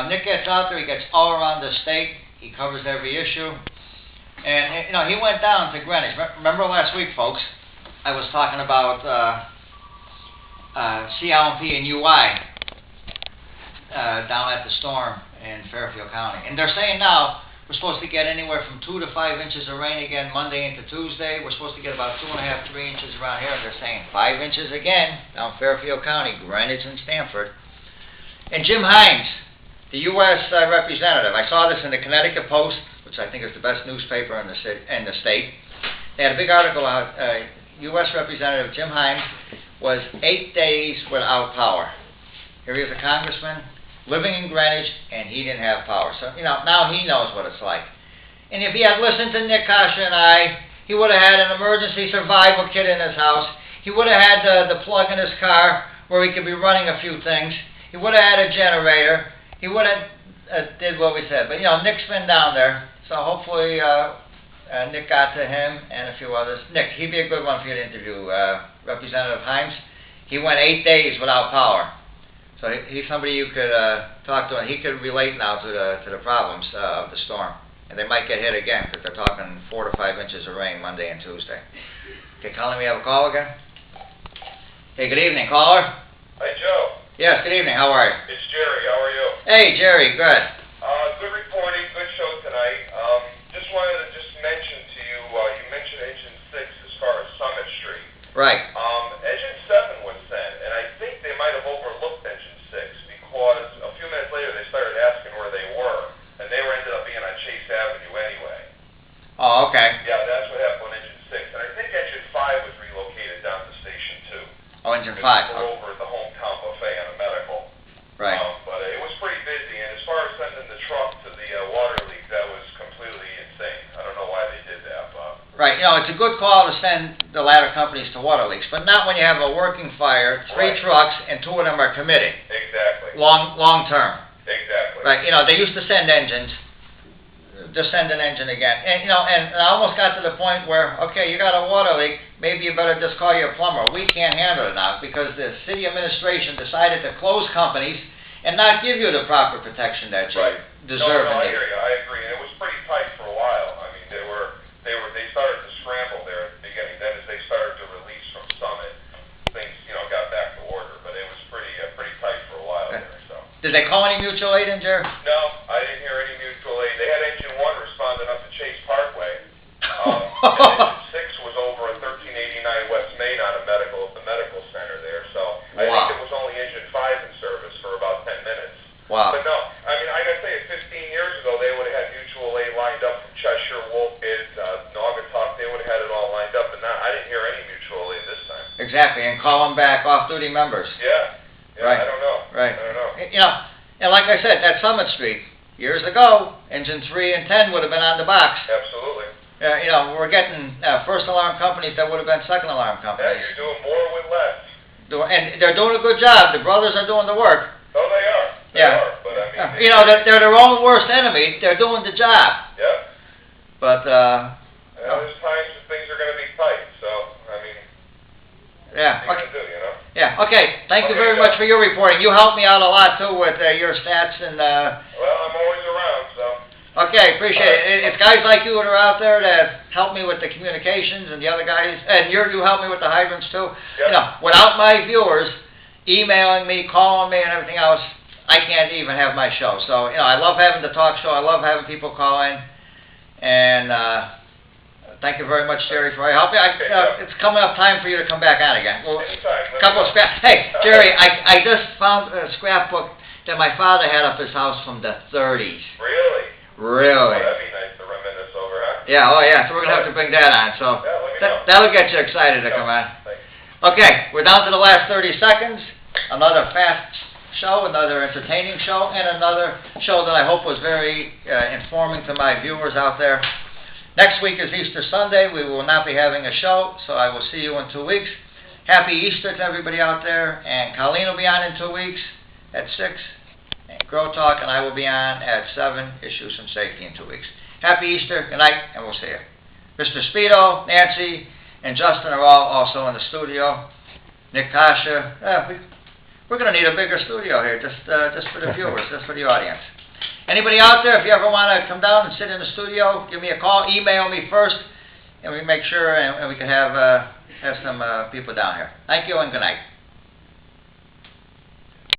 Nick gets out there, he gets all around the state, he covers every issue. And, he went down to Greenwich. Remember last week, folks, I was talking about CLMP and UI down at the storm in Fairfield County. And they're saying now we're supposed to get anywhere from 2 to 5 inches of rain again Monday into Tuesday. We're supposed to get about 2.5, 3 inches around here. And they're saying 5 inches again down Fairfield County, Greenwich and Stamford. And Jim Hines, the U.S. representative, I saw this in the Connecticut Post, which I think is the best newspaper in the state. They had a big article out. U.S. Representative Jim Hines was 8 days without power. Here he is, a congressman living in Greenwich, and he didn't have power. So now he knows what it's like. And if he had listened to Nick Kasha and I, he would have had an emergency survival kit in his house. He would have had the plug in his car where he could be running a few things. He would have had a generator. He would have did what we said. But, Nick's been down there, so hopefully Nick got to him and a few others. Nick, he'd be a good one for you to interview. Representative Hines, he went 8 days without power. So he's somebody you could talk to, and he could relate now to the problems of the storm. And they might get hit again, because they're talking 4 to 5 inches of rain Monday and Tuesday. Okay, Colin, we have a call again? Hey, good evening, caller. Hi, Joe. Yes, good evening. How are you? It's Jerry. How are you? Hey, Jerry. Good. Good reporting. Good show tonight. Just wanted to mention to you, you mentioned Engine 6 as far as Summit Street. Right. Engine 7 was sent, and I think they might have overlooked Engine 6 because a few minutes later they started asking where they were, and they ended up being on Chase Avenue anyway. Oh, okay. Yeah, that's what happened with Engine 6. And I think Engine 5 was relocated down to Station 2. Oh, Engine 5. Over at the hometown buffet on a medical. Right. But it was pretty busy, and as far as sending the truck to the water leak, that was completely insane. I don't know why they did that, but... Right, it's a good call to send the ladder companies to water leaks, but not when you have a working fire, 3 trucks, and 2 of them are committed. Exactly. Long term. Exactly. Right, they used to send engines. Just send an engine again. And, and I almost got to the point where, okay, you got a water leak, maybe you better just call your plumber. We can't handle it now because the city administration decided to close companies and not give you the proper protection that you deserve. No, I hear you. I agree. And it was pretty tight for a while. I mean, they started to scramble there at the beginning. Then as they started to release from Summit, things, got back to order. But it was pretty tight for a while there. So. Did they call any mutual aid in, Jerry? No, I didn't hear any mutual aid. They had Engine 1 responding up to Chase Parkway. And Engine 6 was over at 1389 West Main on the medical center there. So I think it was only Engine 5 in service for about 10 minutes. Wow. But no, I mean, I got to say, 15 years ago, they would have had mutual aid lined up from Cheshire, Woolpit, Naugatuck. They would have had it all lined up, and I didn't hear any mutual aid this time. Exactly, and call them back off-duty members. Yeah. Right. I don't know. Right. I don't know. And like I said, that Summit Street, years ago, Engine 3 and 10 would have been on the box. Absolutely. We're getting first alarm companies that would have been second alarm companies. Yeah, you're doing more with less. And they're doing a good job. The brothers are doing the work. Oh, they are. They are. But I mean, they're their own worst enemy. They're doing the job. Yeah. But there's times that things are going to be tight. So I mean, yeah. What are you going to do? Yeah. Okay. Thank you very much for your reporting. You helped me out a lot too with your stats and. Well, I'm always around, so. Okay, appreciate it. It's guys like you that are out there that help me with the communications, and the other guys, and you help me with the hydrants too. Yep. Without my viewers emailing me, calling me, and everything else, I can't even have my show. So, I love having the talk show. I love having people call in, and thank you very much, Jerry, for helping. It's coming up time for you to come back on again. Well, anytime. Couple of scrap. Hey, Jerry, I just found a scrapbook that my father had up his house from the 30s. Really? Really? Oh, that'd be nice to reminisce over, huh? Yeah, so we're going to have to bring that on. So that'll get you excited to come on. Thanks. Okay, we're down to the last 30 seconds. Another fast show, another entertaining show, and another show that I hope was very informing to my viewers out there. Next week is Easter Sunday. We will not be having a show, so I will see you in 2 weeks. Happy Easter to everybody out there, and Colleen will be on in 2 weeks at 6. And Grow Talk, and I will be on at 7, Issues from Safety in 2 weeks. Happy Easter, good night, and we'll see you. Mr. Speedo, Nancy, and Justin are all also in the studio. Nick Kasha, We're going to need a bigger studio here, just for the viewers, just for the audience. Anybody out there, if you ever want to come down and sit in the studio, give me a call, email me first, and we make sure and we can have some people down here. Thank you and good night.